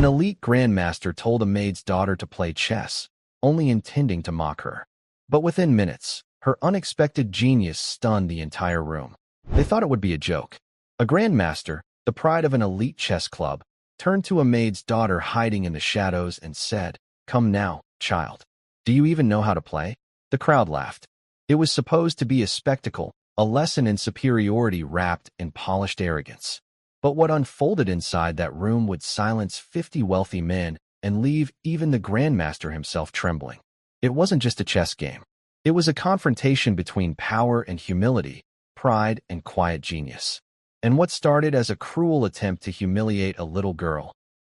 An elite grandmaster told a maid's daughter to play chess, only intending to mock her. But within minutes, her unexpected genius stunned the entire room. They thought it would be a joke. A grandmaster, the pride of an elite chess club, turned to a maid's daughter hiding in the shadows and said, "Come now, child. Do you even know how to play?" The crowd laughed. It was supposed to be a spectacle, a lesson in superiority wrapped in polished arrogance. But what unfolded inside that room would silence 50 wealthy men and leave even the grandmaster himself trembling. It wasn't just a chess game. It was a confrontation between power and humility, pride and quiet genius. And what started as a cruel attempt to humiliate a little girl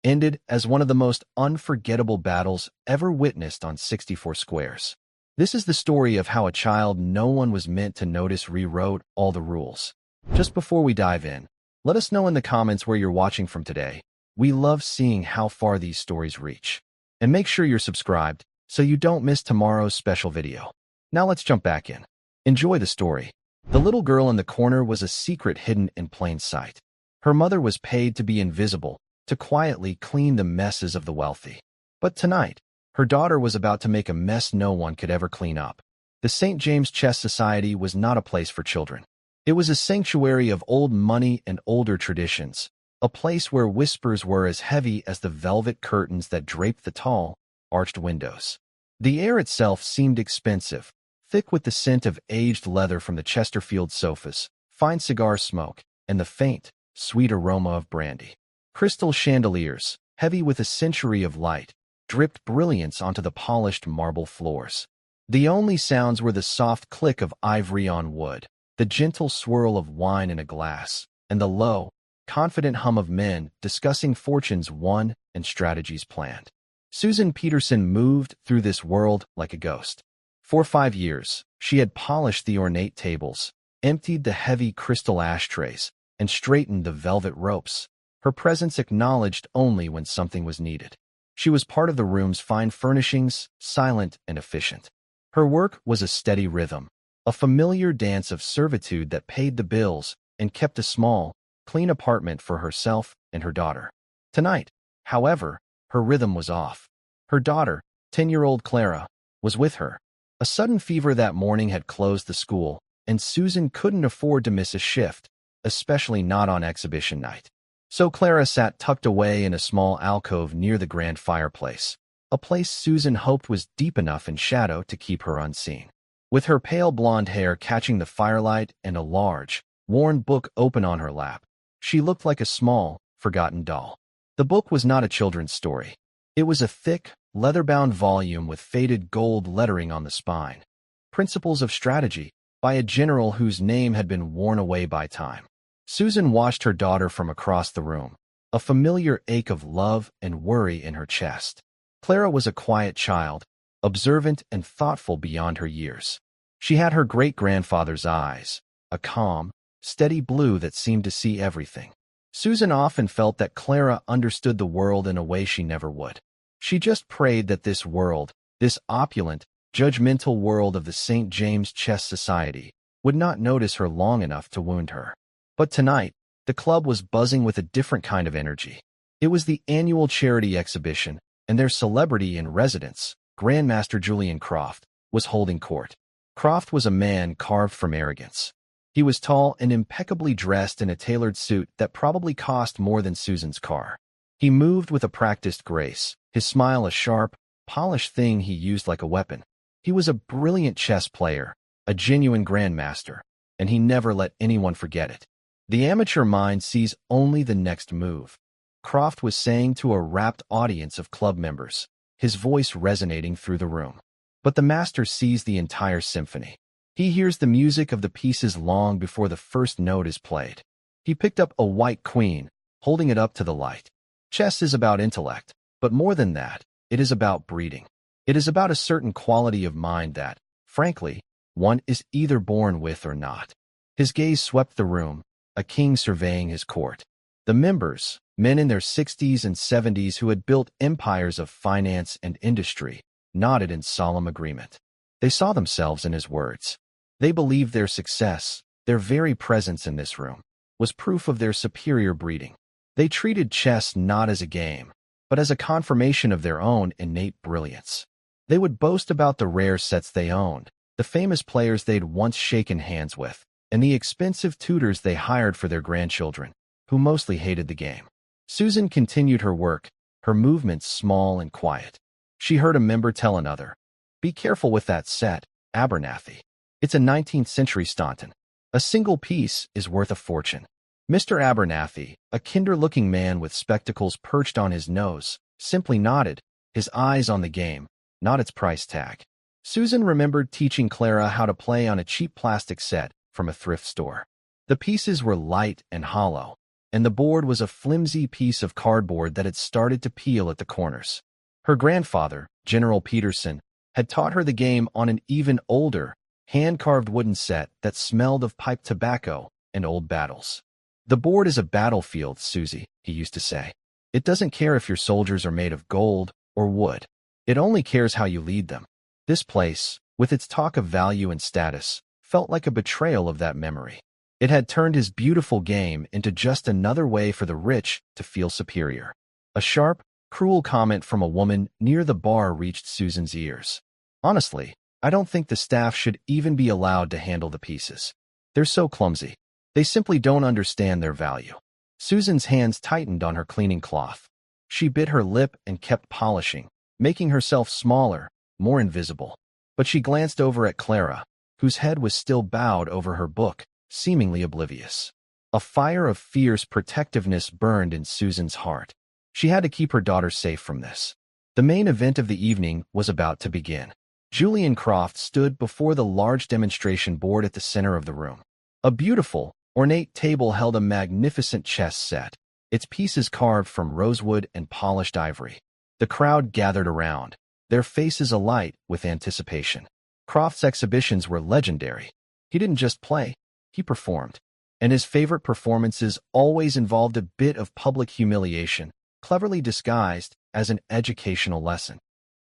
ended as one of the most unforgettable battles ever witnessed on 64 Squares. This is the story of how a child no one was meant to notice rewrote all the rules. Just before we dive in, let us know in the comments where you're watching from today. We love seeing how far these stories reach. And make sure you're subscribed so you don't miss tomorrow's special video. Now let's jump back in. Enjoy the story. The little girl in the corner was a secret hidden in plain sight. Her mother was paid to be invisible, to quietly clean the messes of the wealthy. But tonight, her daughter was about to make a mess no one could ever clean up. The St. James Chess Society was not a place for children. It was a sanctuary of old money and older traditions, a place where whispers were as heavy as the velvet curtains that draped the tall, arched windows. The air itself seemed expensive, thick with the scent of aged leather from the Chesterfield sofas, fine cigar smoke, and the faint, sweet aroma of brandy. Crystal chandeliers, heavy with a century of light, dripped brilliance onto the polished marble floors. The only sounds were the soft click of ivory on wood, the gentle swirl of wine in a glass, and the low, confident hum of men discussing fortunes won and strategies planned. Susan Peterson moved through this world like a ghost. For 5 years, she had polished the ornate tables, emptied the heavy crystal ashtrays, and straightened the velvet ropes, her presence acknowledged only when something was needed. She was part of the room's fine furnishings, silent and efficient. Her work was a steady rhythm, a familiar dance of servitude that paid the bills and kept a small, clean apartment for herself and her daughter. Tonight, however, her rhythm was off. Her daughter, 10-year-old Clara, was with her. A sudden fever that morning had closed the school, and Susan couldn't afford to miss a shift, especially not on exhibition night. So Clara sat tucked away in a small alcove near the grand fireplace, a place Susan hoped was deep enough in shadow to keep her unseen. With her pale blonde hair catching the firelight and a large, worn book open on her lap, she looked like a small, forgotten doll. The book was not a children's story. It was a thick, leather-bound volume with faded gold lettering on the spine. Principles of Strategy, by a general whose name had been worn away by time. Susan watched her daughter from across the room, a familiar ache of love and worry in her chest. Clara was a quiet child, observant and thoughtful beyond her years. She had her great-grandfather's eyes, a calm, steady blue that seemed to see everything. Susan often felt that Clara understood the world in a way she never would. She just prayed that this world, this opulent, judgmental world of the St. James Chess Society, would not notice her long enough to wound her. But tonight, the club was buzzing with a different kind of energy. It was the annual charity exhibition, and their celebrity in residence, Grandmaster Julian Croft, was holding court. Croft was a man carved from arrogance. He was tall and impeccably dressed in a tailored suit that probably cost more than Susan's car. He moved with a practiced grace, his smile a sharp, polished thing he used like a weapon. He was a brilliant chess player, a genuine grandmaster, and he never let anyone forget it. The amateur mind sees only the next move. Croft was saying to a rapt audience of club members, his voice resonating through the room. But the master sees the entire symphony. He hears the music of the pieces long before the first note is played. He picked up a white queen, holding it up to the light. Chess is about intellect, but more than that, it is about breeding. It is about a certain quality of mind that, frankly, one is either born with or not. His gaze swept the room, a king surveying his court. The members, men in their 60s and 70s who had built empires of finance and industry, nodded in solemn agreement. They saw themselves in his words. They believed their success, their very presence in this room, was proof of their superior breeding. They treated chess not as a game, but as a confirmation of their own innate brilliance. They would boast about the rare sets they owned, the famous players they'd once shaken hands with, and the expensive tutors they hired for their grandchildren, who mostly hated the game. Susan continued her work, her movements small and quiet. She heard a member tell another, "Be careful with that set, Abernathy. It's a 19th century Staunton. A single piece is worth a fortune." Mr. Abernathy, a kinder-looking man with spectacles perched on his nose, simply nodded, his eyes on the game, not its price tag. Susan remembered teaching Clara how to play on a cheap plastic set from a thrift store. The pieces were light and hollow, and the board was a flimsy piece of cardboard that had started to peel at the corners. Her grandfather, General Peterson, had taught her the game on an even older, hand-carved wooden set that smelled of pipe tobacco and old battles. "The board is a battlefield, Susie," he used to say. "It doesn't care if your soldiers are made of gold or wood. It only cares how you lead them." This place, with its talk of value and status, felt like a betrayal of that memory. It had turned his beautiful game into just another way for the rich to feel superior. A sharp, cruel comment from a woman near the bar reached Susan's ears. "Honestly, I don't think the staff should even be allowed to handle the pieces. They're so clumsy. They simply don't understand their value." Susan's hands tightened on her cleaning cloth. She bit her lip and kept polishing, making herself smaller, more invisible. But she glanced over at Clara, whose head was still bowed over her book, seemingly oblivious. A fire of fierce protectiveness burned in Susan's heart. She had to keep her daughter safe from this. The main event of the evening was about to begin. Julian Croft stood before the large demonstration board at the center of the room. A beautiful, ornate table held a magnificent chess set, its pieces carved from rosewood and polished ivory. The crowd gathered around, their faces alight with anticipation. Croft's exhibitions were legendary. He didn't just play, he performed. And his favorite performances always involved a bit of public humiliation, cleverly disguised as an educational lesson.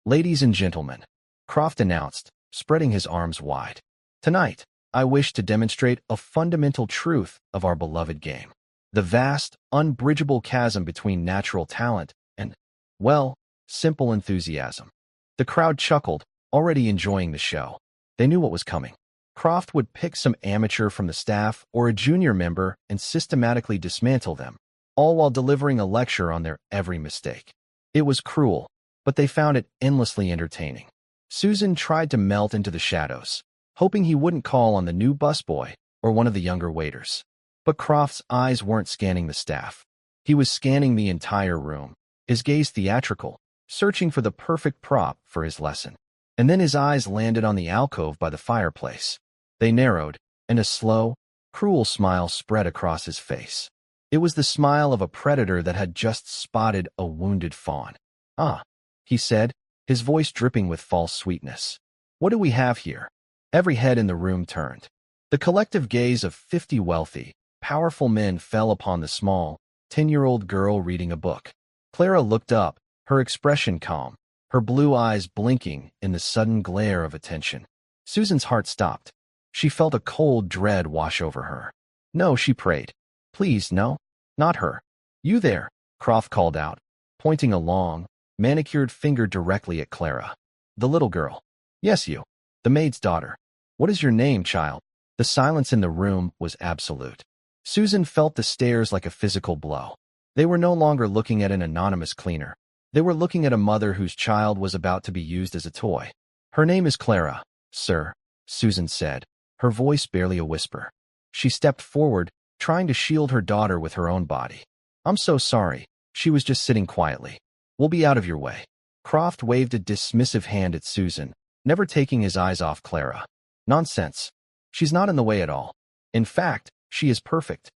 "Ladies and gentlemen," Croft announced, spreading his arms wide. "Tonight, I wish to demonstrate a fundamental truth of our beloved game. The vast, unbridgeable chasm between natural talent and, well, simple enthusiasm." The crowd chuckled, already enjoying the show. They knew what was coming. Croft would pick some amateur from the staff or a junior member and systematically dismantle them, all while delivering a lecture on their every mistake. It was cruel, but they found it endlessly entertaining. Susan tried to melt into the shadows, hoping he wouldn't call on the new busboy or one of the younger waiters. But Croft's eyes weren't scanning the staff. He was scanning the entire room, his gaze theatrical, searching for the perfect prop for his lesson. And then his eyes landed on the alcove by the fireplace. They narrowed, and a slow, cruel smile spread across his face. It was the smile of a predator that had just spotted a wounded fawn. "Ah," he said, his voice dripping with false sweetness. "What do we have here?" Every head in the room turned. The collective gaze of 50 wealthy, powerful men fell upon the small, 10-year-old girl reading a book. Clara looked up, her expression calm, her blue eyes blinking in the sudden glare of attention. Susan's heart stopped. She felt a cold dread wash over her. "No," she prayed. "Please, no. Not her. You there," Croft called out, pointing a long, manicured finger directly at Clara. "The little girl." "Yes, you. The maid's daughter. What is your name, child?" The silence in the room was absolute. Susan felt the stares like a physical blow. They were no longer looking at an anonymous cleaner. They were looking at a mother whose child was about to be used as a toy. "Her name is Clara, sir," Susan said, her voice barely a whisper. She stepped forward, trying to shield her daughter with her own body. "I'm so sorry." She was just sitting quietly. "We'll be out of your way." Croft waved a dismissive hand at Susan, never taking his eyes off Clara. "Nonsense. She's not in the way at all. In fact, she is perfect."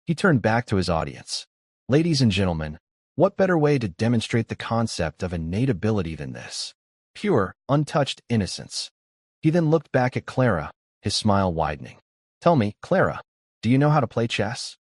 He turned back to his audience. "Ladies and gentlemen, what better way to demonstrate the concept of innate ability than this? Pure, untouched innocence." He then looked back at Clara, his smile widening. "Tell me, Clara, do you know how to play chess?"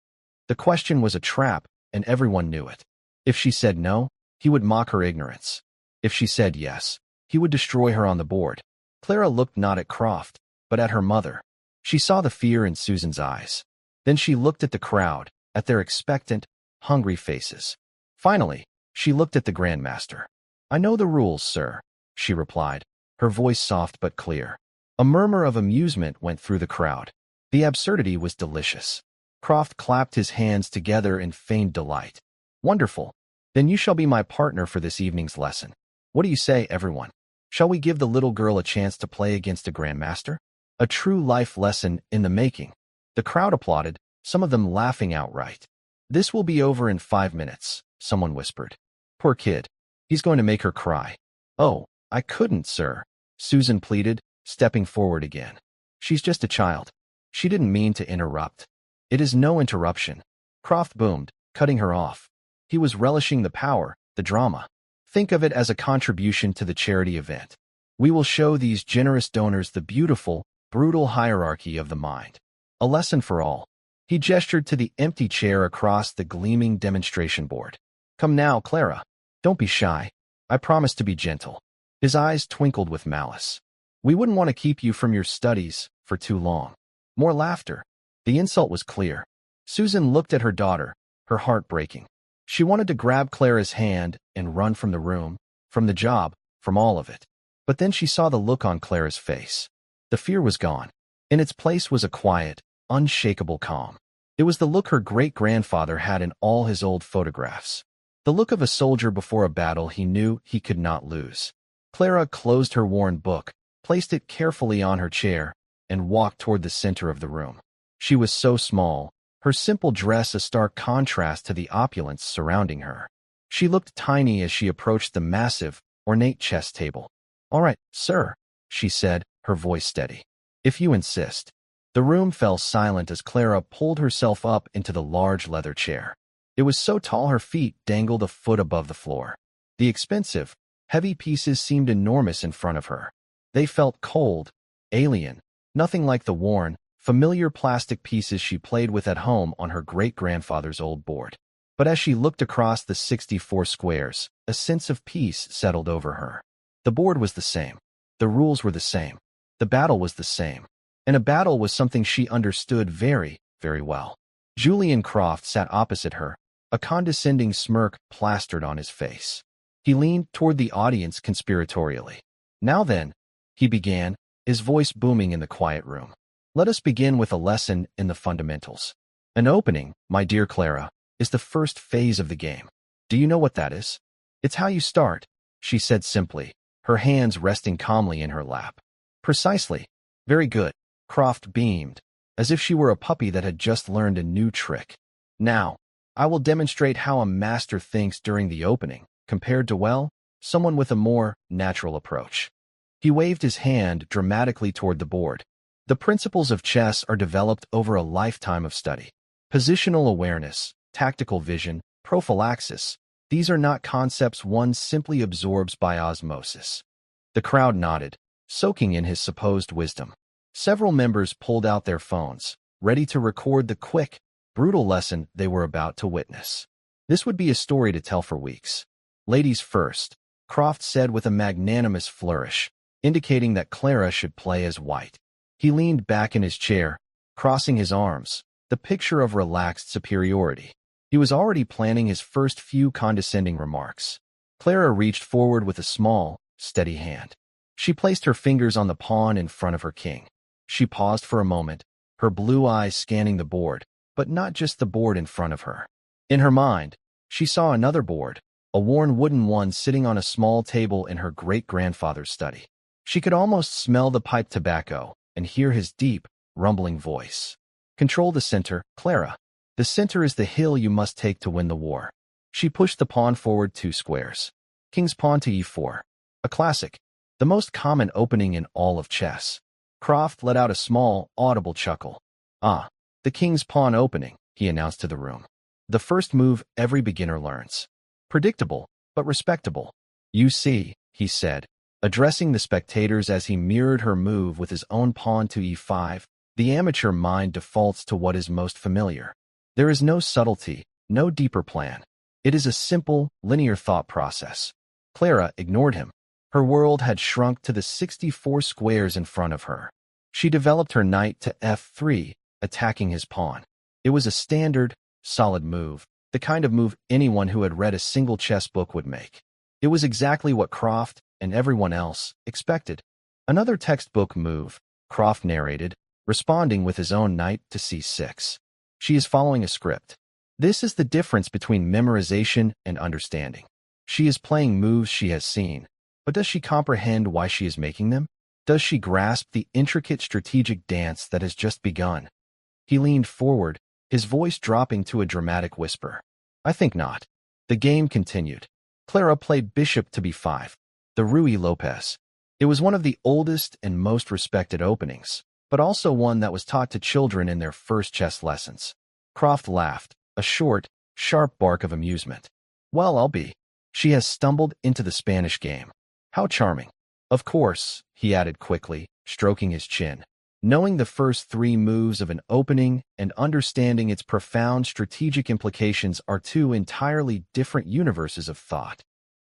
The question was a trap, and everyone knew it. If she said no, he would mock her ignorance. If she said yes, he would destroy her on the board. Clara looked not at Croft, but at her mother. She saw the fear in Susan's eyes. Then she looked at the crowd, at their expectant, hungry faces. Finally, She looked at the Grandmaster. "I know the rules, sir," she replied, her voice soft but clear. A murmur of amusement went through the crowd. The absurdity was delicious. Croft clapped his hands together in feigned delight. "Wonderful. Then you shall be my partner for this evening's lesson. What do you say, everyone? Shall we give the little girl a chance to play against a Grandmaster? A true life lesson in the making." The crowd applauded, some of them laughing outright. "This will be over in 5 minutes," someone whispered. "Poor kid. He's going to make her cry." "Oh, I couldn't, sir," Susan pleaded, stepping forward again. "She's just a child." She didn't mean to interrupt. "It is no interruption," Croft boomed, cutting her off. He was relishing the power, the drama. "Think of it as a contribution to the charity event. We will show these generous donors the beautiful, brutal hierarchy of the mind. A lesson for all." He gestured to the empty chair across the gleaming demonstration board. "Come now, Clara. Don't be shy. I promise to be gentle." His eyes twinkled with malice. "We wouldn't want to keep you from your studies for too long." More laughter. The insult was clear. Susan looked at her daughter, her heart breaking. She wanted to grab Clara's hand and run from the room, from the job, from all of it. But then she saw the look on Clara's face. The fear was gone. In its place was a quiet, unshakable calm. It was the look her great-grandfather had in all his old photographs. The look of a soldier before a battle he knew he could not lose. Clara closed her worn book, placed it carefully on her chair, and walked toward the center of the room. She was so small, her simple dress a stark contrast to the opulence surrounding her. She looked tiny as she approached the massive, ornate chess table. "All right, sir," she said, her voice steady. "If you insist." The room fell silent as Clara pulled herself up into the large leather chair. It was so tall her feet dangled a foot above the floor. The expensive, heavy pieces seemed enormous in front of her. They felt cold, alien, nothing like the worn, familiar plastic pieces she played with at home on her great-grandfather's old board. But as she looked across the 64 squares, a sense of peace settled over her. The board was the same. The rules were the same. The battle was the same. And a battle was something she understood very, very well. Julian Croft sat opposite her, a condescending smirk plastered on his face. He leaned toward the audience conspiratorially. "Now then," he began, his voice booming in the quiet room. "Let us begin with a lesson in the fundamentals. An opening, my dear Clara, is the first phase of the game. Do you know what that is?" "It's how you start," she said simply, her hands resting calmly in her lap. "Precisely. Very good." Croft beamed, as if she were a puppy that had just learned a new trick. "Now, I will demonstrate how a master thinks during the opening, compared to, well, someone with a more natural approach." He waved his hand dramatically toward the board. "The principles of chess are developed over a lifetime of study. Positional awareness, tactical vision, prophylaxis, these are not concepts one simply absorbs by osmosis." The crowd nodded, soaking in his supposed wisdom. Several members pulled out their phones, ready to record the quick, brutal lesson they were about to witness. This would be a story to tell for weeks. "Ladies first," Croft said with a magnanimous flourish, indicating that Clara should play as white. He leaned back in his chair, crossing his arms, the picture of relaxed superiority. He was already planning his first few condescending remarks. Clara reached forward with a small, steady hand. She placed her fingers on the pawn in front of her king. She paused for a moment, her blue eyes scanning the board, but not just the board in front of her. In her mind, she saw another board, a worn wooden one sitting on a small table in her great-grandfather's study. She could almost smell the pipe tobacco and hear his deep, rumbling voice. "Control the center, Clara. The center is the hill you must take to win the war." She pushed the pawn forward 2 squares. King's pawn to e4. A classic, the most common opening in all of chess. Croft let out a small, audible chuckle. "Ah, the king's pawn opening," he announced to the room. "The first move every beginner learns. Predictable, but respectable. You see," he said, addressing the spectators as he mirrored her move with his own pawn to e5, "the amateur mind defaults to what is most familiar. There is no subtlety, no deeper plan. It is a simple, linear thought process." Clara ignored him. Her world had shrunk to the 64 squares in front of her. She developed her knight to f3, attacking his pawn. It was a standard, solid move, the kind of move anyone who had read a single chess book would make. It was exactly what Croft and everyone else expected. Another textbook move, Croft narrated, responding with his own knight to c6. She is following a script. This is the difference between memorization and understanding. She is playing moves she has seen, but does she comprehend why she is making them? Does she grasp the intricate strategic dance that has just begun? He leaned forward, his voice dropping to a dramatic whisper. I think not. The game continued. Clara played bishop to b5, the Ruy Lopez. It was one of the oldest and most respected openings, but also one that was taught to children in their first chess lessons. Croft laughed, a short, sharp bark of amusement. Well, I'll be. She has stumbled into the Spanish game. How charming. Of course, he added quickly, stroking his chin. Knowing the first three moves of an opening and understanding its profound strategic implications are two entirely different universes of thought.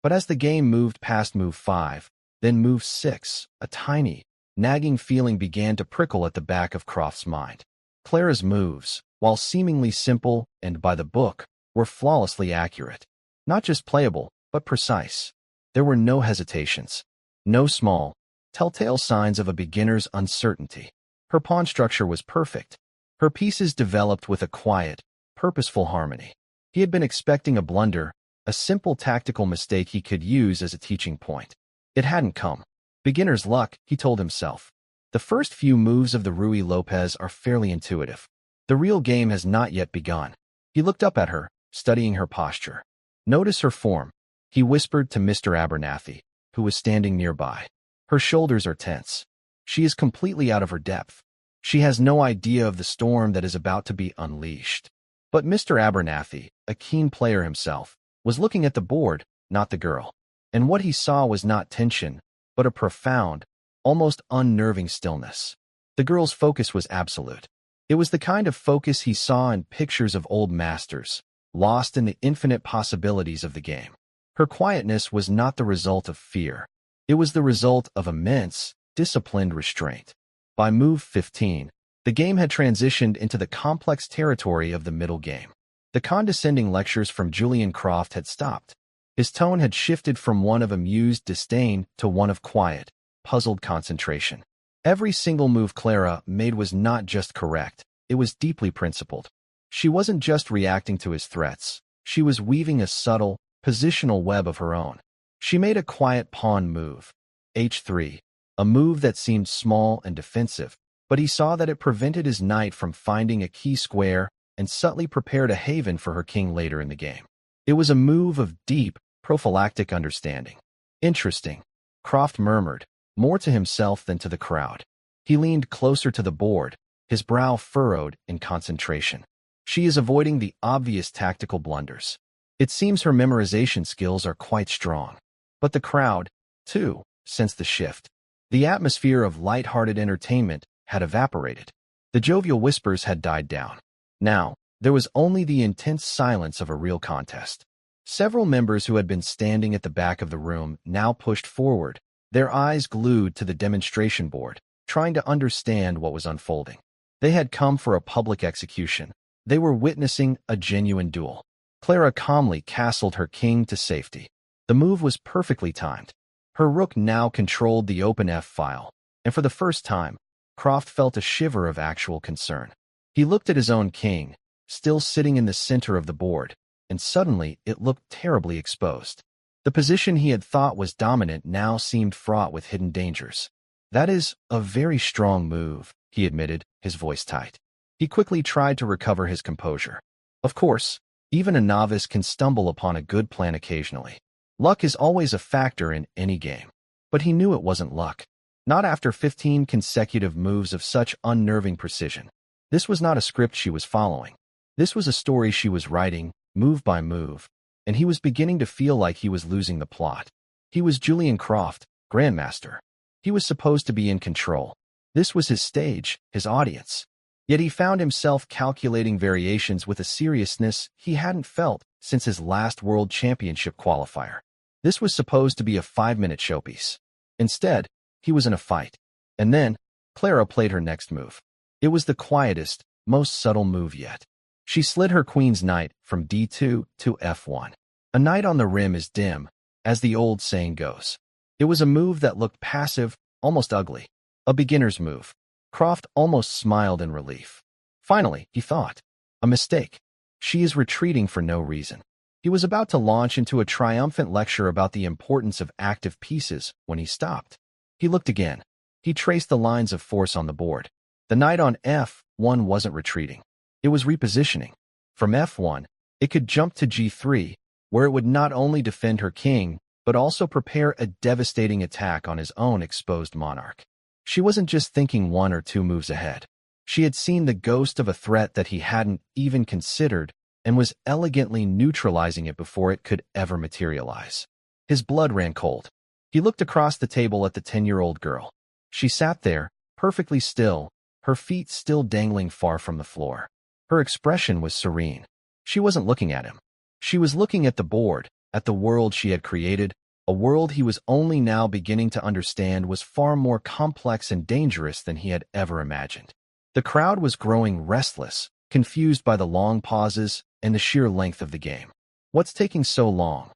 But as the game moved past move 5, then move 6, a tiny, nagging feeling began to prickle at the back of Croft's mind. Clara's moves, while seemingly simple and by the book, were flawlessly accurate. Not just playable, but precise. There were no hesitations, no small, telltale signs of a beginner's uncertainty. Her pawn structure was perfect. Her pieces developed with a quiet, purposeful harmony. He had been expecting a blunder, a simple tactical mistake he could use as a teaching point. It hadn't come. Beginner's luck, he told himself. The first few moves of the Ruy Lopez are fairly intuitive. The real game has not yet begun. He looked up at her, studying her posture. Notice her form, he whispered to Mr. Abernathy, who was standing nearby. Her shoulders are tense. She is completely out of her depth. She has no idea of the storm that is about to be unleashed. But Mr. Abernathy, a keen player himself, was looking at the board, not the girl. And what he saw was not tension, but a profound, almost unnerving stillness. The girl's focus was absolute. It was the kind of focus he saw in pictures of old masters, lost in the infinite possibilities of the game. Her quietness was not the result of fear. It was the result of immense, disciplined restraint. By move 15, the game had transitioned into the complex territory of the middle game. The condescending lectures from Julian Croft had stopped. His tone had shifted from one of amused disdain to one of quiet, puzzled concentration. Every single move Clara made was not just correct, it was deeply principled. She wasn't just reacting to his threats, she was weaving a subtle, positional web of her own. She made a quiet pawn move, h3, a move that seemed small and defensive, but he saw that it prevented his knight from finding a key square and subtly prepared a haven for her king later in the game. It was a move of deep, prophylactic understanding. Interesting, Croft murmured, more to himself than to the crowd. He leaned closer to the board, his brow furrowed in concentration. She is avoiding the obvious tactical blunders. It seems her memorization skills are quite strong. But the crowd, too, sensed the shift. The atmosphere of light-hearted entertainment had evaporated. The jovial whispers had died down. Now, there was only the intense silence of a real contest. Several members who had been standing at the back of the room now pushed forward, their eyes glued to the demonstration board, trying to understand what was unfolding. They had come for a public execution. They were witnessing a genuine duel. Clara calmly castled her king to safety. The move was perfectly timed. Her rook now controlled the open f-file, and for the first time, Croft felt a shiver of actual concern. He looked at his own king, still sitting in the center of the board, and suddenly it looked terribly exposed. The position he had thought was dominant now seemed fraught with hidden dangers. That is a very strong move, he admitted, his voice tight. He quickly tried to recover his composure. Of course, even a novice can stumble upon a good plan occasionally. Luck is always a factor in any game. But he knew it wasn't luck. Not after 15 consecutive moves of such unnerving precision. This was not a script she was following. This was a story she was writing, move by move, and he was beginning to feel like he was losing the plot. He was Julian Croft, Grandmaster. He was supposed to be in control. This was his stage, his audience. Yet he found himself calculating variations with a seriousness he hadn't felt since his last World Championship qualifier. This was supposed to be a 5-minute showpiece. Instead, he was in a fight. And then, Clara played her next move. It was the quietest, most subtle move yet. She slid her queen's knight from d2 to f1. A knight on the rim is dim, as the old saying goes. It was a move that looked passive, almost ugly. A beginner's move. Croft almost smiled in relief. Finally, he thought. A mistake. She is retreating for no reason. He was about to launch into a triumphant lecture about the importance of active pieces when he stopped. He looked again. He traced the lines of force on the board. The knight on f1 wasn't retreating. It was repositioning. From f1, it could jump to g3, where it would not only defend her king, but also prepare a devastating attack on his own exposed monarch. She wasn't just thinking 1 or 2 moves ahead. She had seen the ghost of a threat that he hadn't even considered and was elegantly neutralizing it before it could ever materialize. His blood ran cold. He looked across the table at the 10-year-old girl. She sat there, perfectly still, her feet still dangling far from the floor. Her expression was serene. She wasn't looking at him. She was looking at the board, at the world she had created, a world he was only now beginning to understand was far more complex and dangerous than he had ever imagined. The crowd was growing restless, confused by the long pauses and the sheer length of the game. What's taking so long?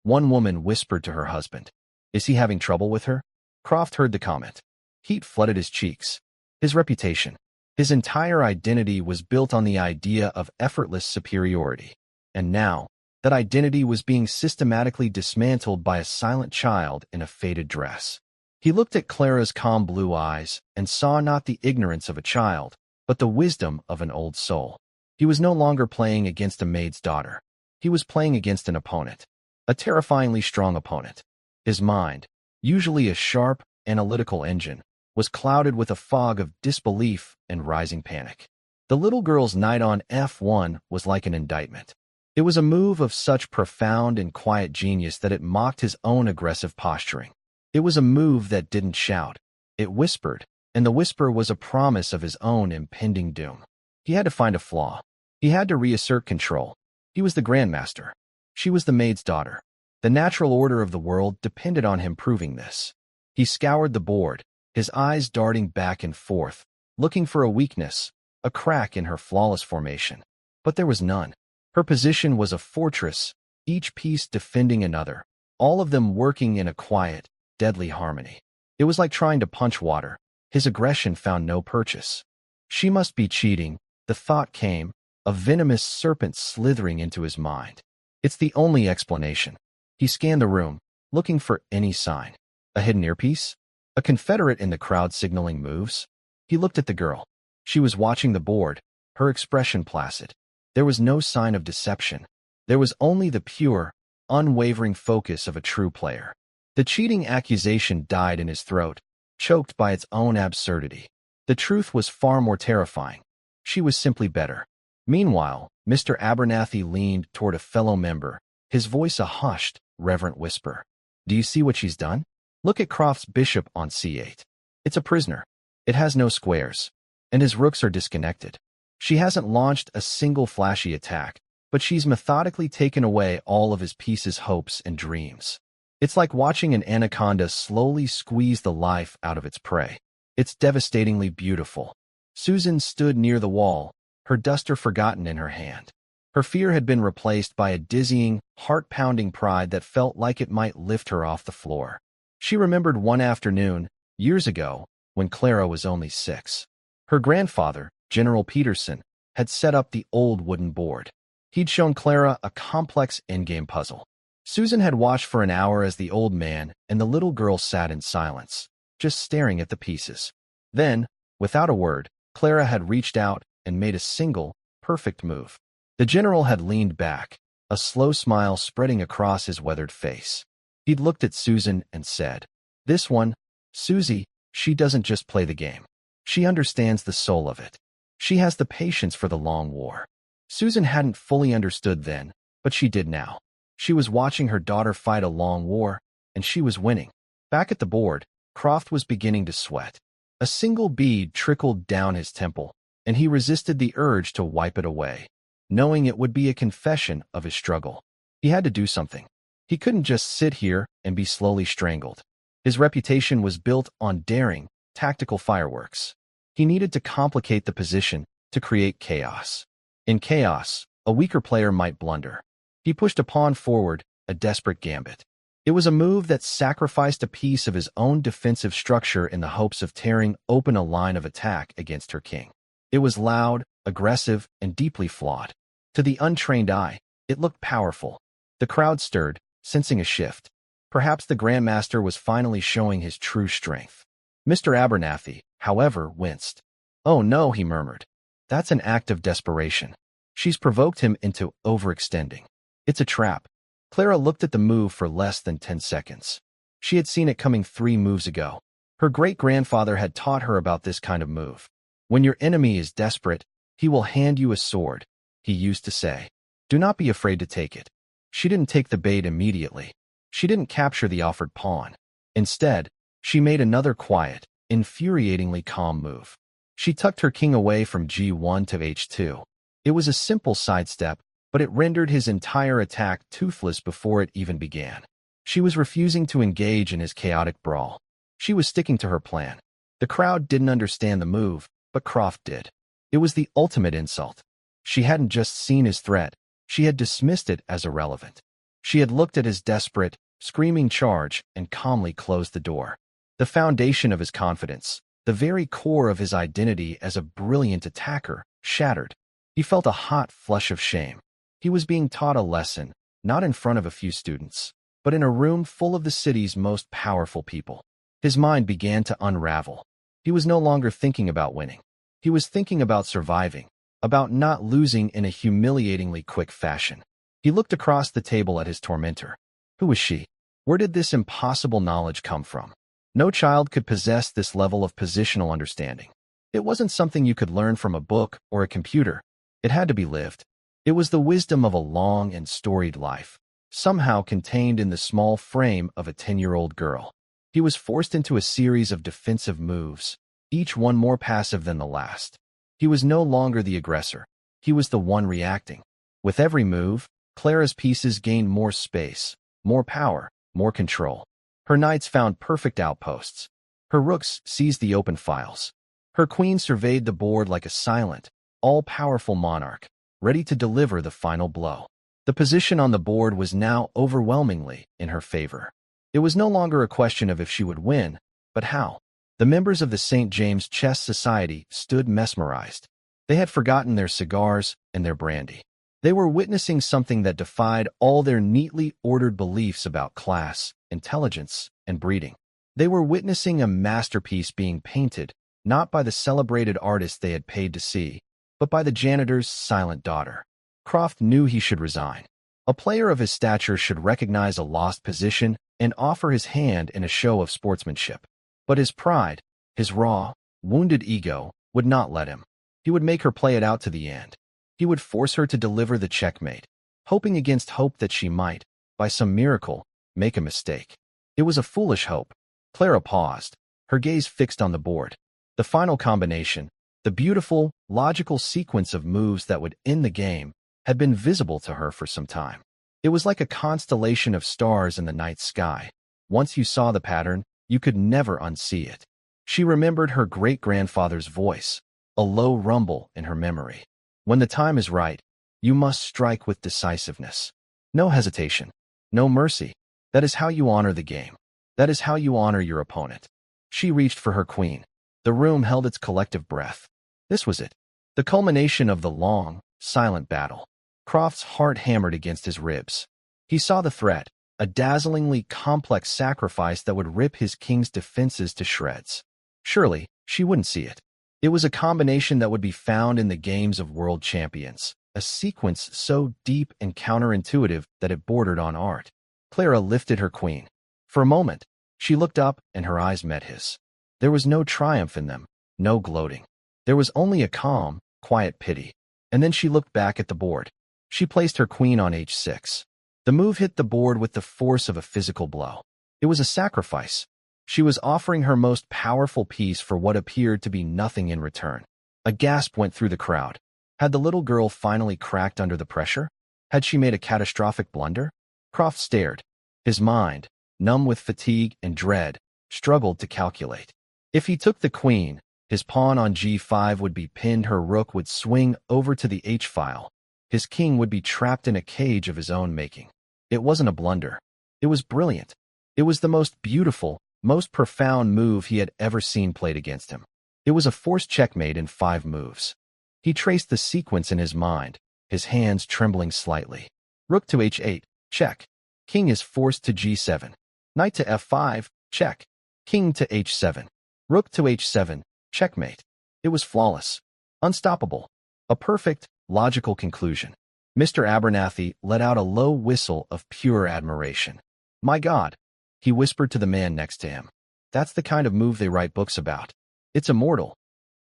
One woman whispered to her husband. Is he having trouble with her? Croft heard the comment. Heat flooded his cheeks. His reputation, his entire identity was built on the idea of effortless superiority. And now, that identity was being systematically dismantled by a silent child in a faded dress. He looked at Clara's calm blue eyes and saw not the ignorance of a child, but the wisdom of an old soul. He was no longer playing against a maid's daughter. He was playing against an opponent, a terrifyingly strong opponent. His mind, usually a sharp, analytical engine, was clouded with a fog of disbelief and rising panic. The little girl's knight on f1 was like an indictment. It was a move of such profound and quiet genius that it mocked his own aggressive posturing. It was a move that didn't shout. It whispered, and the whisper was a promise of his own impending doom. He had to find a flaw. He had to reassert control. He was the Grandmaster. She was the maid's daughter. The natural order of the world depended on him proving this. He scoured the board, his eyes darting back and forth, looking for a weakness, a crack in her flawless formation. But there was none. Her position was a fortress, each piece defending another, all of them working in a quiet, deadly harmony. It was like trying to punch water. His aggression found no purchase. She must be cheating, the thought came, a venomous serpent slithering into his mind. It's the only explanation. He scanned the room, looking for any sign. A hidden earpiece? A Confederate in the crowd signaling moves? He looked at the girl. She was watching the board, her expression placid. There was no sign of deception. There was only the pure, unwavering focus of a true player. The cheating accusation died in his throat, choked by its own absurdity. The truth was far more terrifying. She was simply better. Meanwhile, Mr. Abernathy leaned toward a fellow member, his voice a hushed, reverent whisper. Do you see what she's done? Look at Croft's bishop on c8. It's a prisoner. It has no squares. And his rooks are disconnected. She hasn't launched a single flashy attack, but she's methodically taken away all of his pieces' hopes and dreams. It's like watching an anaconda slowly squeeze the life out of its prey. It's devastatingly beautiful. Susan stood near the wall, her duster forgotten in her hand. Her fear had been replaced by a dizzying, heart-pounding pride that felt like it might lift her off the floor. She remembered one afternoon, years ago, when Clara was only 6. Her grandfather, General Peterson, had set up the old wooden board. He'd shown Clara a complex endgame puzzle. Susan had watched for an hour as the old man and the little girl sat in silence, just staring at the pieces. Then, without a word, Clara had reached out and made a single, perfect move. The general had leaned back, a slow smile spreading across his weathered face. He'd looked at Susan and said, "This one, Susie, she doesn't just play the game. She understands the soul of it. She has the patience for the long war." Susan hadn't fully understood then, but she did now. She was watching her daughter fight a long war, and she was winning. Back at the board, Croft was beginning to sweat. A single bead trickled down his temple, and he resisted the urge to wipe it away, knowing it would be a confession of his struggle. He had to do something. He couldn't just sit here and be slowly strangled. His reputation was built on daring, tactical fireworks. He needed to complicate the position, to create chaos. In chaos, a weaker player might blunder. He pushed a pawn forward, a desperate gambit. It was a move that sacrificed a piece of his own defensive structure in the hopes of tearing open a line of attack against her king. It was loud, aggressive, and deeply flawed. To the untrained eye, it looked powerful. The crowd stirred, sensing a shift. Perhaps the Grandmaster was finally showing his true strength. Mr. Abernathy, however, winced. "Oh no," he murmured. "That's an act of desperation. She's provoked him into overextending. It's a trap." Clara looked at the move for less than 10 seconds. She had seen it coming 3 moves ago. Her great-grandfather had taught her about this kind of move. "When your enemy is desperate, he will hand you a sword," he used to say. "Do not be afraid to take it." She didn't take the bait immediately. She didn't capture the offered pawn. Instead, she made another quiet, infuriatingly calm move. She tucked her king away from G1 to H2. It was a simple sidestep, but it rendered his entire attack toothless before it even began. She was refusing to engage in his chaotic brawl. She was sticking to her plan. The crowd didn't understand the move, but Croft did. It was the ultimate insult. She hadn't just seen his threat, she had dismissed it as irrelevant. She had looked at his desperate, screaming charge and calmly closed the door. The foundation of his confidence, the very core of his identity as a brilliant attacker, shattered. He felt a hot flush of shame. He was being taught a lesson, not in front of a few students, but in a room full of the city's most powerful people. His mind began to unravel. He was no longer thinking about winning. He was thinking about surviving, about not losing in a humiliatingly quick fashion. He looked across the table at his tormentor. Who was she? Where did this impossible knowledge come from? No child could possess this level of positional understanding. It wasn't something you could learn from a book or a computer. It had to be lived. It was the wisdom of a long and storied life, somehow contained in the small frame of a 10-year-old girl. He was forced into a series of defensive moves, each one more passive than the last. He was no longer the aggressor. He was the one reacting. With every move, Clara's pieces gained more space, more power, more control. Her knights found perfect outposts. Her rooks seized the open files. Her queen surveyed the board like a silent, all-powerful monarch, ready to deliver the final blow. The position on the board was now overwhelmingly in her favor. It was no longer a question of if she would win, but how. The members of the St. James Chess Society stood mesmerized. They had forgotten their cigars and their brandy. They were witnessing something that defied all their neatly ordered beliefs about class, intelligence, and breeding. They were witnessing a masterpiece being painted, not by the celebrated artist they had paid to see, but by the janitor's silent daughter. Croft knew he should resign. A player of his stature should recognize a lost position and offer his hand in a show of sportsmanship. But his pride, his raw, wounded ego, would not let him. He would make her play it out to the end. He would force her to deliver the checkmate, hoping against hope that she might, by some miracle, make a mistake. It was a foolish hope. Clara paused, her gaze fixed on the board. The final combination, the beautiful, logical sequence of moves that would end the game, had been visible to her for some time. It was like a constellation of stars in the night sky. Once you saw the pattern, you could never unsee it. She remembered her great-grandfather's voice, a low rumble in her memory. When the time is right, you must strike with decisiveness. No hesitation, no mercy. That is how you honor the game. That is how you honor your opponent. She reached for her queen. The room held its collective breath. This was it, the culmination of the long, silent battle. Croft's heart hammered against his ribs. He saw the threat, a dazzlingly complex sacrifice that would rip his king's defenses to shreds. Surely, she wouldn't see it. It was a combination that would be found in the games of world champions, a sequence so deep and counterintuitive that it bordered on art. Clara lifted her queen. For a moment, she looked up and her eyes met his. There was no triumph in them, no gloating. There was only a calm, quiet pity. And then she looked back at the board. She placed her queen on H6. The move hit the board with the force of a physical blow. It was a sacrifice. She was offering her most powerful piece for what appeared to be nothing in return. A gasp went through the crowd. Had the little girl finally cracked under the pressure? Had she made a catastrophic blunder? Croft stared. His mind, numb with fatigue and dread, struggled to calculate. If he took the queen, His pawn on g5 would be pinned, her rook would swing over to the h-file. His king would be trapped in a cage of his own making. It wasn't a blunder. It was brilliant. It was the most beautiful, most profound move he had ever seen played against him. It was a forced checkmate in 5 moves. He traced the sequence in his mind, his hands trembling slightly. Rook to h8, check. King is forced to g7. Knight to f5, check. King to h7. Rook to h7, checkmate. It was flawless. Unstoppable. A perfect, logical conclusion. Mr. Abernathy let out a low whistle of pure admiration. My God, he whispered to the man next to him. That's the kind of move they write books about. It's immortal.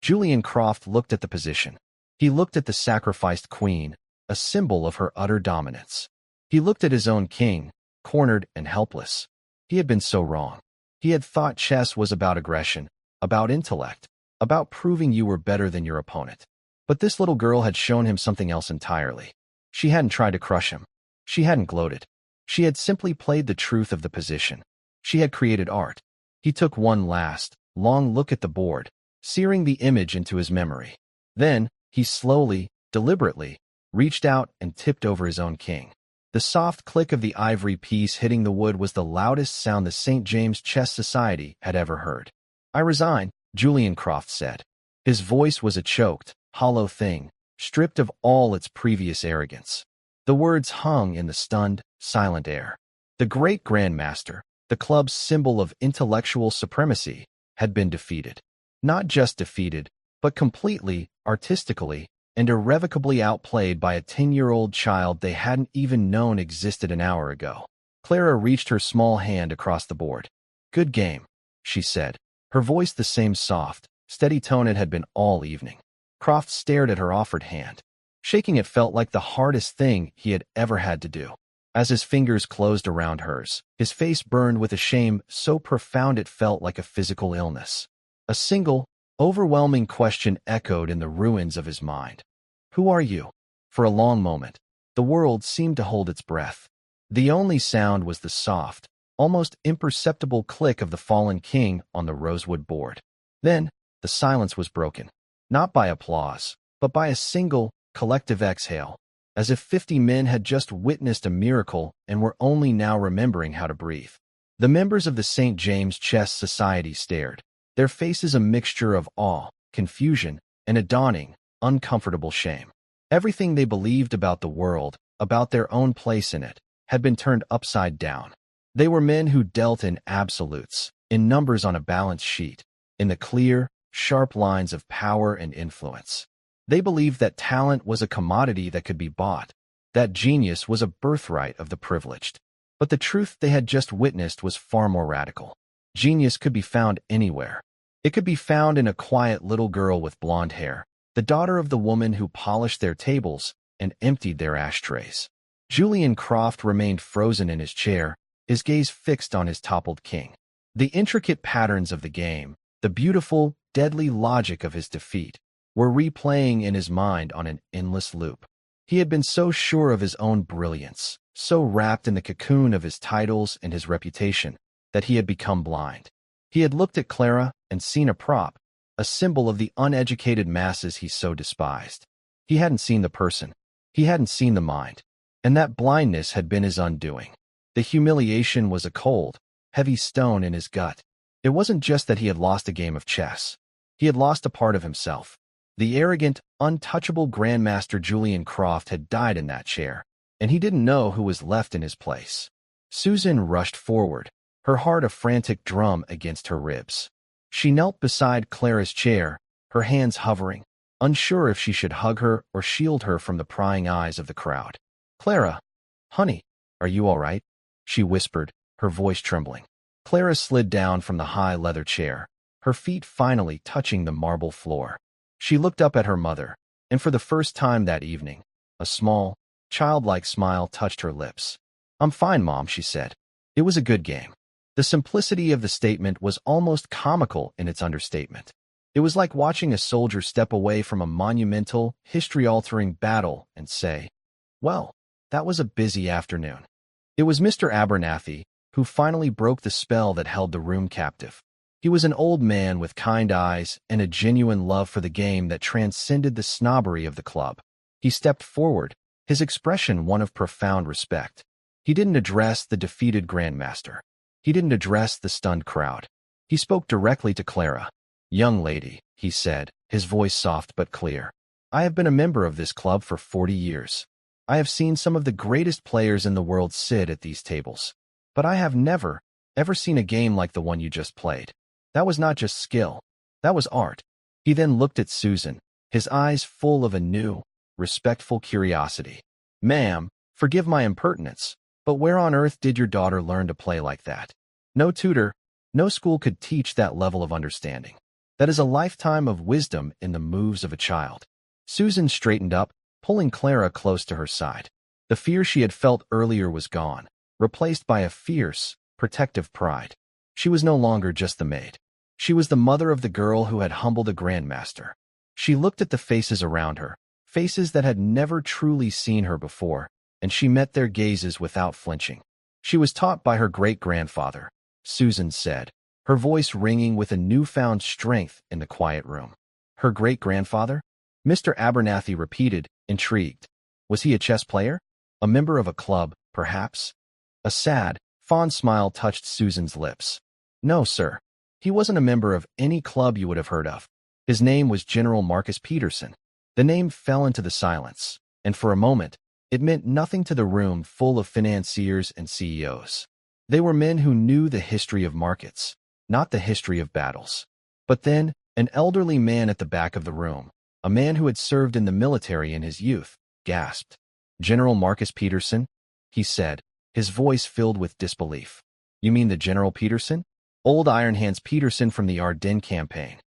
Julian Croft looked at the position. He looked at the sacrificed queen, a symbol of her utter dominance. He looked at his own king, cornered and helpless. He had been so wrong. He had thought chess was about aggression, about intellect, about proving you were better than your opponent. But this little girl had shown him something else entirely. She hadn't tried to crush him. She hadn't gloated. She had simply played the truth of the position. She had created art. He took one last, long look at the board, searing the image into his memory. Then, he slowly, deliberately, reached out and tipped over his own king. The soft click of the ivory piece hitting the wood was the loudest sound the St. James Chess Society had ever heard. I resign, Julian Croft said. His voice was a choked, hollow thing, stripped of all its previous arrogance. The words hung in the stunned, silent air. The great Grandmaster, the club's symbol of intellectual supremacy, had been defeated. Not just defeated, but completely, artistically, and irrevocably outplayed by a 10-year-old child they hadn't even known existed an hour ago. Clara reached her small hand across the board. Good game, she said, her voice the same soft, steady tone it had been all evening. Croft stared at her offered hand. Shaking it felt like the hardest thing he had ever had to do. As his fingers closed around hers, his face burned with a shame so profound it felt like a physical illness. A single, overwhelming question echoed in the ruins of his mind. Who are you? For a long moment, the world seemed to hold its breath. The only sound was the soft, almost imperceptible click of the fallen king on the rosewood board. Then, the silence was broken, not by applause, but by a single, collective exhale, as if 50 men had just witnessed a miracle and were only now remembering how to breathe. The members of the St. James Chess Society stared, their faces a mixture of awe, confusion, and a dawning, uncomfortable shame. Everything they believed about the world, about their own place in it, had been turned upside down. They were men who dealt in absolutes, in numbers on a balance sheet, in the clear, sharp lines of power and influence. They believed that talent was a commodity that could be bought, that genius was a birthright of the privileged. But the truth they had just witnessed was far more radical. Genius could be found anywhere. It could be found in a quiet little girl with blonde hair, the daughter of the woman who polished their tables and emptied their ashtrays. Julian Croft remained frozen in his chair, his gaze fixed on his toppled king. The intricate patterns of the game, the beautiful, deadly logic of his defeat, were replaying in his mind on an endless loop. He had been so sure of his own brilliance, so wrapped in the cocoon of his titles and his reputation, that he had become blind. He had looked at Clara and seen a prop, a symbol of the uneducated masses he so despised. He hadn't seen the person. He hadn't seen the mind. And that blindness had been his undoing. The humiliation was a cold, heavy stone in his gut. It wasn't just that he had lost a game of chess. He had lost a part of himself. The arrogant, untouchable Grandmaster Julian Croft had died in that chair, and he didn't know who was left in his place. Susan rushed forward, her heart a frantic drum against her ribs. She knelt beside Clara's chair, her hands hovering, unsure if she should hug her or shield her from the prying eyes of the crowd. "Clara, honey, are you all right?" she whispered, her voice trembling. Clara slid down from the high leather chair, her feet finally touching the marble floor. She looked up at her mother, and for the first time that evening, a small, childlike smile touched her lips. "I'm fine, Mom," she said. It was a good game. The simplicity of the statement was almost comical in its understatement. It was like watching a soldier step away from a monumental, history-altering battle and say, "Well, that was a busy afternoon." It was Mr. Abernathy who finally broke the spell that held the room captive. He was an old man with kind eyes and a genuine love for the game that transcended the snobbery of the club. He stepped forward, his expression one of profound respect. He didn't address the defeated Grandmaster. He didn't address the stunned crowd. He spoke directly to Clara. "Young lady," he said, his voice soft but clear. "I have been a member of this club for 40 years. I have seen some of the greatest players in the world sit at these tables. But I have never, ever seen a game like the one you just played. That was not just skill. That was art." He then looked at Susan, his eyes full of a new, respectful curiosity. "Ma'am, forgive my impertinence, but where on earth did your daughter learn to play like that? No tutor, no school could teach that level of understanding. That is a lifetime of wisdom in the moves of a child." Susan straightened up, pulling Clara close to her side. The fear she had felt earlier was gone, replaced by a fierce, protective pride. She was no longer just the maid. She was the mother of the girl who had humbled the Grandmaster. She looked at the faces around her, faces that had never truly seen her before, and she met their gazes without flinching. "She was taught by her great-grandfather," Susan said, her voice ringing with a newfound strength in the quiet room. "Her great-grandfather?" Mr. Abernathy repeated, intrigued. "Was he a chess player? A member of a club, perhaps?" A sad, fond smile touched Susan's lips. "No, sir. He wasn't a member of any club you would have heard of. His name was General Marcus Peterson." The name fell into the silence, and for a moment, it meant nothing to the room full of financiers and CEOs. They were men who knew the history of markets, not the history of battles. But then, an elderly man at the back of the room, a man who had served in the military in his youth, gasped. "General Marcus Peterson?" he said, his voice filled with disbelief. "You mean the General Peterson? Old Iron Hands Peterson from the Ardennes campaign."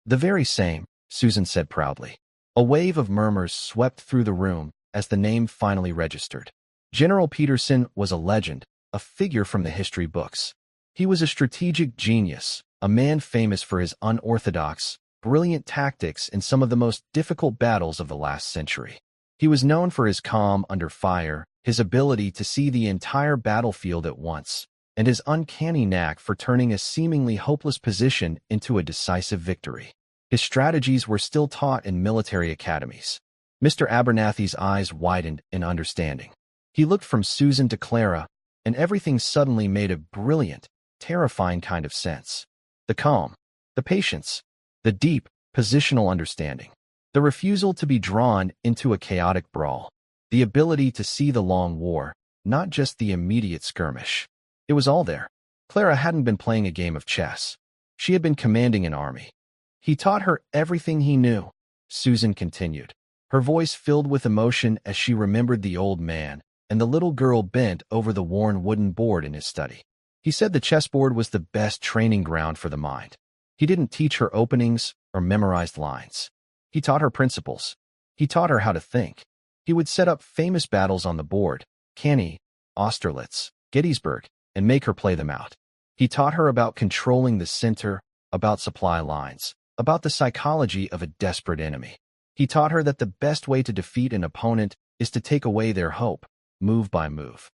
"The very same," Susan said proudly. A wave of murmurs swept through the room as the name finally registered. General Peterson was a legend, a figure from the history books. He was a strategic genius, a man famous for his unorthodox, brilliant tactics in some of the most difficult battles of the last century. He was known for his calm under fire, his ability to see the entire battlefield at once, and his uncanny knack for turning a seemingly hopeless position into a decisive victory. His strategies were still taught in military academies. Mr. Abernathy's eyes widened in understanding. He looked from Susan to Clara, and everything suddenly made a brilliant, terrifying kind of sense. The calm, the patience, the deep, positional understanding, the refusal to be drawn into a chaotic brawl, the ability to see the long war, not just the immediate skirmish. It was all there. Clara hadn't been playing a game of chess. She had been commanding an army. He taught her everything he knew, Susan continued, her voice filled with emotion as she remembered the old man and the little girl bent over the worn wooden board in his study. He said the chessboard was the best training ground for the mind. He didn't teach her openings or memorized lines. He taught her principles. He taught her how to think. He would set up famous battles on the board, Cannae, Austerlitz, Gettysburg, and make her play them out. He taught her about controlling the center, about supply lines, about the psychology of a desperate enemy. He taught her that the best way to defeat an opponent is to take away their hope, move by move.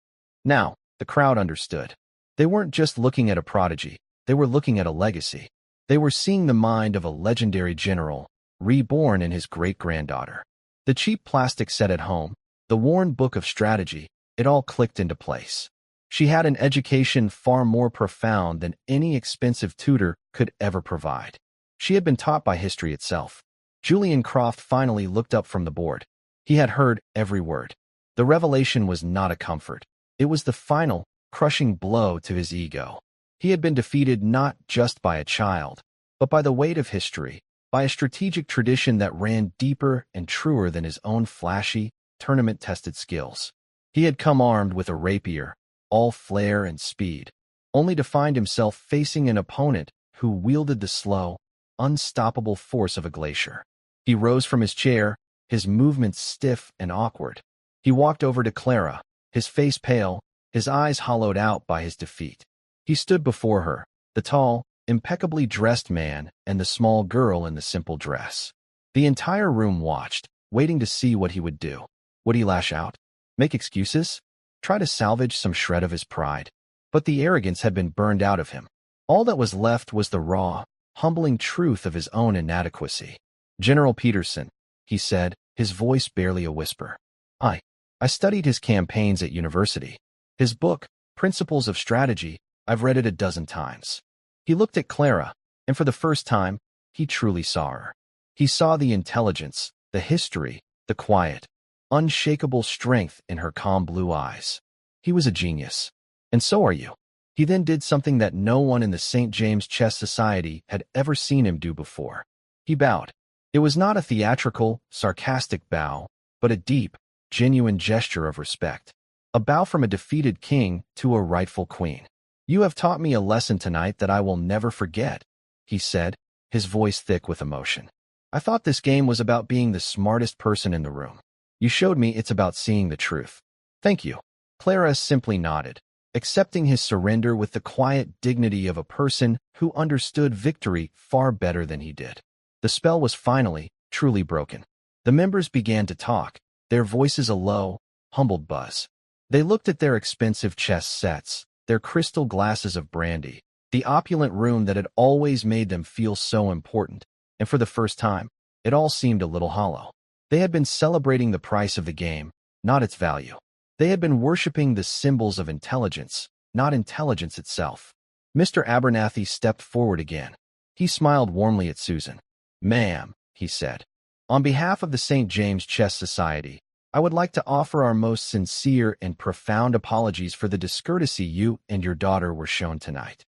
Now, the crowd understood. They weren't just looking at a prodigy, they were looking at a legacy. They were seeing the mind of a legendary general, reborn in his great-granddaughter. The cheap plastic set at home, the worn book of strategy, it all clicked into place. She had an education far more profound than any expensive tutor could ever provide. She had been taught by history itself. Julian Croft finally looked up from the board. He had heard every word. The revelation was not a comfort. It was the final, crushing blow to his ego. He had been defeated not just by a child, but by the weight of history, by a strategic tradition that ran deeper and truer than his own flashy, tournament-tested skills. He had come armed with a rapier, all flair and speed, only to find himself facing an opponent who wielded the slow, unstoppable force of a glacier. He rose from his chair, his movements stiff and awkward. He walked over to Clara, his face pale, his eyes hollowed out by his defeat. He stood before her, the tall, impeccably dressed man and the small girl in the simple dress. The entire room watched, waiting to see what he would do. Would he lash out? Make excuses? Try to salvage some shred of his pride? But the arrogance had been burned out of him. All that was left was the raw, humbling truth of his own inadequacy. "General Peterson," he said, his voice barely a whisper. I studied his campaigns at university. His book, Principles of Strategy, I've read it a dozen times." He looked at Clara, and for the first time, he truly saw her. He saw the intelligence, the history, the quiet, unshakable strength in her calm blue eyes. He was a genius. And so are you. He then did something that no one in the St. James Chess Society had ever seen him do before. He bowed. It was not a theatrical, sarcastic bow, but a deep, genuine gesture of respect. A bow from a defeated king to a rightful queen. "You have taught me a lesson tonight that I will never forget," he said, his voice thick with emotion. "I thought this game was about being the smartest person in the room. You showed me it's about seeing the truth." "Thank you." Clara simply nodded, accepting his surrender with the quiet dignity of a person who understood victory far better than he did. The spell was finally, truly broken. The members began to talk, their voices a low, humbled buzz. They looked at their expensive chess sets, their crystal glasses of brandy, the opulent room that had always made them feel so important, and for the first time, it all seemed a little hollow. They had been celebrating the price of the game, not its value. They had been worshipping the symbols of intelligence, not intelligence itself. Mr. Abernathy stepped forward again. He smiled warmly at Susan. "Ma'am," he said, "on behalf of the St. James Chess Society, I would like to offer our most sincere and profound apologies for the discourtesy you and your daughter were shown tonight."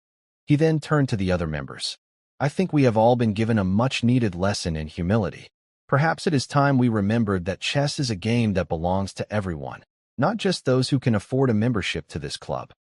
He then turned to the other members. "I think we have all been given a much-needed lesson in humility. Perhaps it is time we remembered that chess is a game that belongs to everyone, not just those who can afford a membership to this club."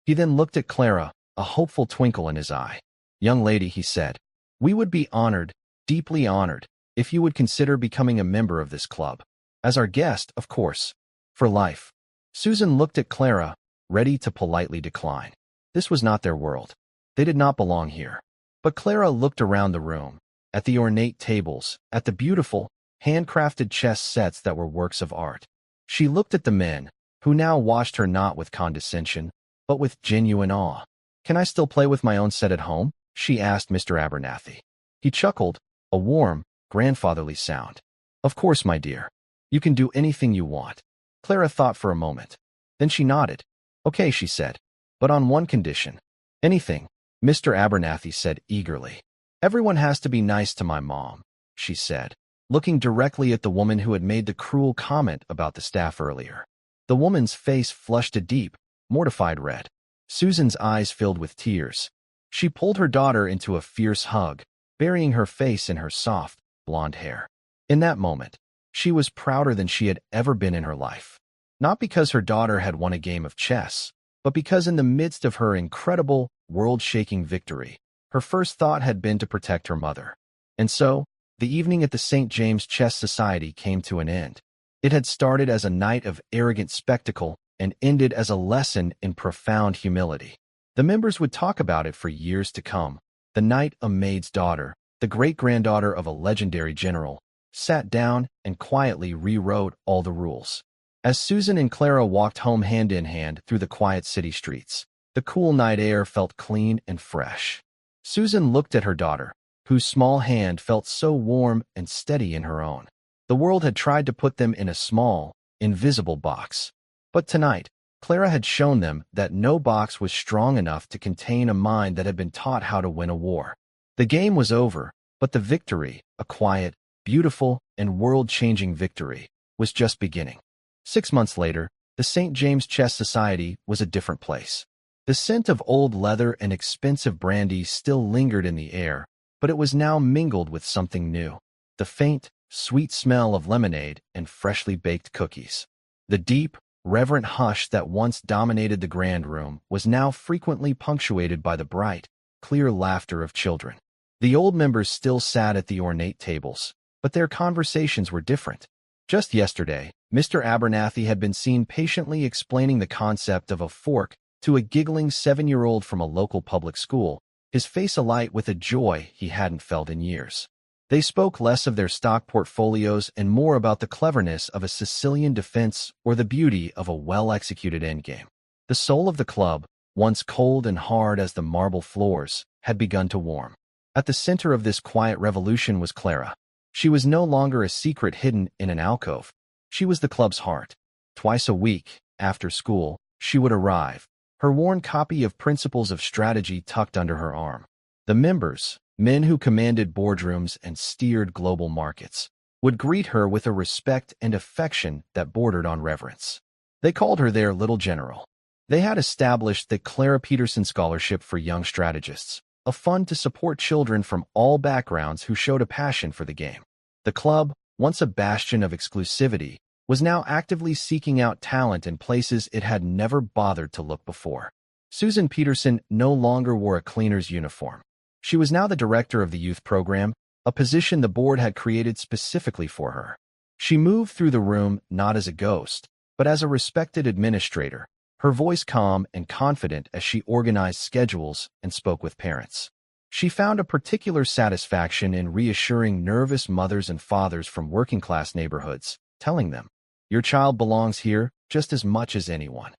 He then looked at Clara, a hopeful twinkle in his eye. "Young lady," he said, "we would be honored, deeply honored, if you would consider becoming a member of this club. As our guest, of course, for life." Susan looked at Clara, ready to politely decline. This was not their world. They did not belong here. But Clara looked around the room, at the ornate tables, at the beautiful, handcrafted chess sets that were works of art. She looked at the men, who now watched her not with condescension, but with genuine awe. "Can I still play with my own set at home?" she asked Mr. Abernathy. He chuckled, a warm, grandfatherly sound. "Of course, my dear. You can do anything you want." Clara thought for a moment. Then she nodded. "Okay," she said, "but on one condition." "Anything," Mr. Abernathy said eagerly. "Everyone has to be nice to my mom," she said, looking directly at the woman who had made the cruel comment about the staff earlier. The woman's face flushed a deep, mortified red. Susan's eyes filled with tears. She pulled her daughter into a fierce hug, burying her face in her soft, blonde hair. In that moment, she was prouder than she had ever been in her life. Not because her daughter had won a game of chess, but because in the midst of her incredible, world-shaking victory, her first thought had been to protect her mother. And so, the evening at the St. James Chess Society came to an end. It had started as a night of arrogant spectacle and ended as a lesson in profound humility. The members would talk about it for years to come. The night a Maid's daughter, the great-granddaughter of a legendary general, sat down and quietly rewrote all the rules. As Susan and Clara walked home hand in hand through the quiet city streets, the cool night air felt clean and fresh. Susan looked at her daughter, whose small hand felt so warm and steady in her own. The world had tried to put them in a small, invisible box. But tonight, Clara had shown them that no box was strong enough to contain a mind that had been taught how to win a war. The game was over, but the victory, a quiet, beautiful, and world-changing victory, was just beginning. 6 months later, the St. James Chess Society was a different place. The scent of old leather and expensive brandy still lingered in the air, but it was now mingled with something new. The faint, sweet smell of lemonade and freshly baked cookies. The deep, reverent hush that once dominated the grand room was now frequently punctuated by the bright, clear laughter of children. The old members still sat at the ornate tables, but their conversations were different. Just yesterday, Mr. Abernathy had been seen patiently explaining the concept of a fork to a giggling 7-year-old from a local public school, his face alight with a joy he hadn't felt in years. They spoke less of their stock portfolios and more about the cleverness of a Sicilian defense or the beauty of a well-executed endgame. The soul of the club, once cold and hard as the marble floors, had begun to warm. At the center of this quiet revolution was Clara. She was no longer a secret hidden in an alcove. She was the club's heart. Twice a week, after school, she would arrive, her worn copy of Principles of Strategy tucked under her arm. The members, men who commanded boardrooms and steered global markets, would greet her with a respect and affection that bordered on reverence. They called her their little general. They had established the Clara Peterson Scholarship for Young Strategists, a fund to support children from all backgrounds who showed a passion for the game. The club, once a bastion of exclusivity, was now actively seeking out talent in places it had never bothered to look before. Susan Peterson no longer wore a cleaner's uniform. She was now the director of the youth program, a position the board had created specifically for her. She moved through the room not as a ghost, but as a respected administrator, her voice calm and confident as she organized schedules and spoke with parents. She found a particular satisfaction in reassuring nervous mothers and fathers from working-class neighborhoods, telling them, "Your child belongs here just as much as anyone."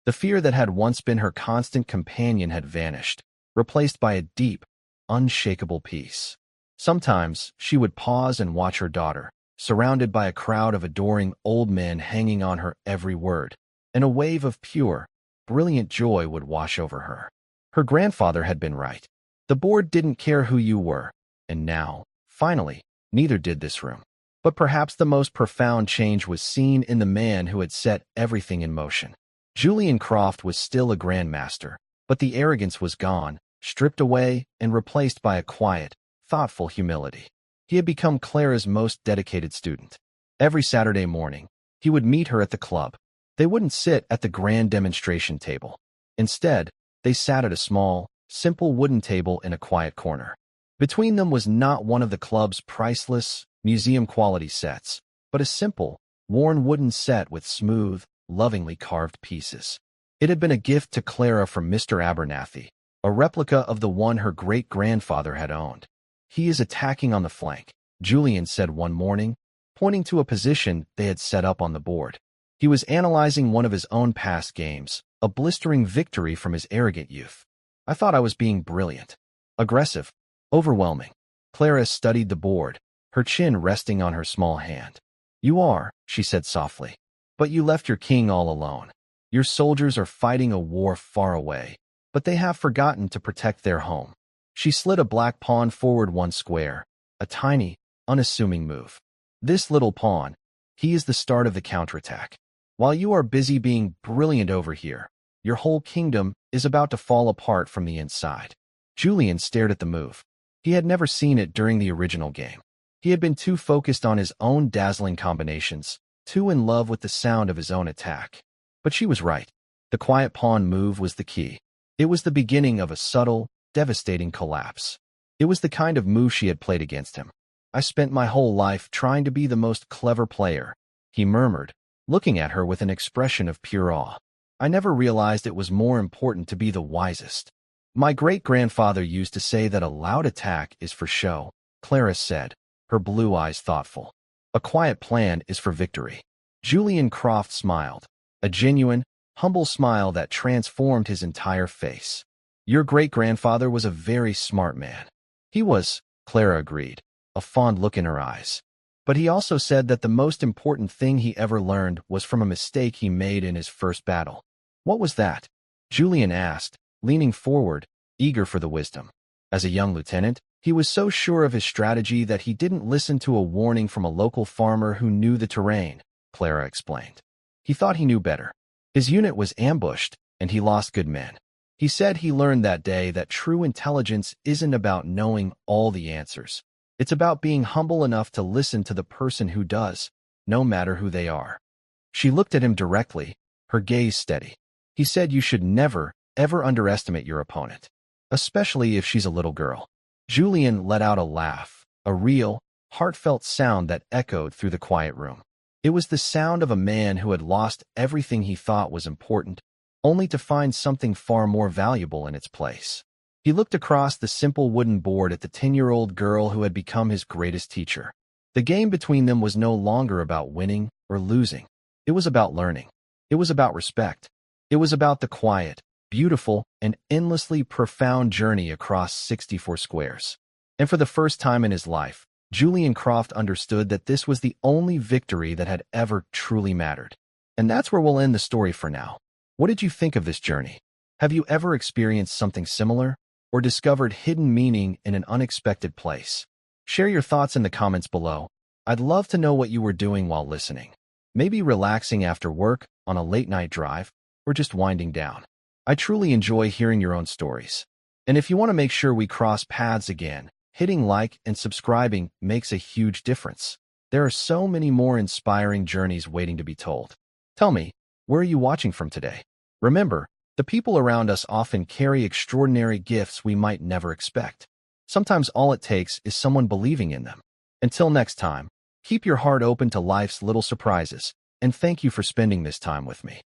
The fear that had once been her constant companion had vanished, replaced by a deep, unshakable peace. Sometimes she would pause and watch her daughter, surrounded by a crowd of adoring old men hanging on her every word, and a wave of pure, brilliant joy would wash over her. Her grandfather had been right. The board didn't care who you were, and now, finally, neither did this room. But perhaps the most profound change was seen in the man who had set everything in motion. Julian Croft was still a Grandmaster, but the arrogance was gone, stripped away and replaced by a quiet, thoughtful humility. He had become Clara's most dedicated student. Every Saturday morning, he would meet her at the club. They wouldn't sit at the grand demonstration table. Instead, they sat at a small, simple wooden table in a quiet corner. Between them was not one of the club's priceless, museum-quality sets, but a simple, worn wooden set with smooth, lovingly carved pieces. It had been a gift to Clara from Mr. Abernathy, a replica of the one her great-grandfather had owned. "He is attacking on the flank," Julian said one morning, pointing to a position they had set up on the board. He was analyzing one of his own past games, a blistering victory from his arrogant youth. "I thought I was being brilliant. Aggressive. Overwhelming." Clara studied the board, her chin resting on her small hand. "You are," she said softly. "But you left your king all alone. Your soldiers are fighting a war far away, but they have forgotten to protect their home." She slid a black pawn forward one square, a tiny, unassuming move. "This little pawn, he is the start of the counterattack. While you are busy being brilliant over here, your whole kingdom is about to fall apart from the inside." Julian stared at the move. He had never seen it during the original game. He had been too focused on his own dazzling combinations, too in love with the sound of his own attack. But she was right. The quiet pawn move was the key. It was the beginning of a subtle, devastating collapse. It was the kind of move she had played against him. "I spent my whole life trying to be the most clever player," he murmured, looking at her with an expression of pure awe. "I never realized it was more important to be the wisest." "My great-grandfather used to say that a loud attack is for show," Clara said, her blue eyes thoughtful. "A quiet plan is for victory." Julian Croft smiled, a genuine, humble smile that transformed his entire face. "Your great-grandfather was a very smart man." "He was," Clara agreed, a fond look in her eyes. "But he also said that the most important thing he ever learned was from a mistake he made in his first battle." "What was that?" Julian asked, leaning forward, eager for the wisdom. As a young lieutenant, he was so sure of his strategy that he didn't listen to a warning from a local farmer who knew the terrain, Clara explained. He thought he knew better. His unit was ambushed, and he lost good men. He said he learned that day that true intelligence isn't about knowing all the answers. It's about being humble enough to listen to the person who does, no matter who they are. She looked at him directly, her gaze steady. He said you should never, ever underestimate your opponent, especially if she's a little girl. Julian let out a laugh, a real, heartfelt sound that echoed through the quiet room. It was the sound of a man who had lost everything he thought was important, only to find something far more valuable in its place. He looked across the simple wooden board at the 10-year-old girl who had become his greatest teacher. The game between them was no longer about winning or losing. It was about learning. It was about respect. It was about the quiet, beautiful, and endlessly profound journey across 64 squares. And for the first time in his life, Julian Croft understood that this was the only victory that had ever truly mattered. And that's where we'll end the story for now. What did you think of this journey? Have you ever experienced something similar, or discovered hidden meaning in an unexpected place? Share your thoughts in the comments below. I'd love to know what you were doing while listening. Maybe relaxing after work, on a late-night drive, or just winding down. I truly enjoy hearing your own stories. And if you want to make sure we cross paths again, hitting like and subscribing makes a huge difference. There are so many more inspiring journeys waiting to be told. Tell me, where are you watching from today? Remember, the people around us often carry extraordinary gifts we might never expect. Sometimes all it takes is someone believing in them. Until next time, keep your heart open to life's little surprises, and thank you for spending this time with me.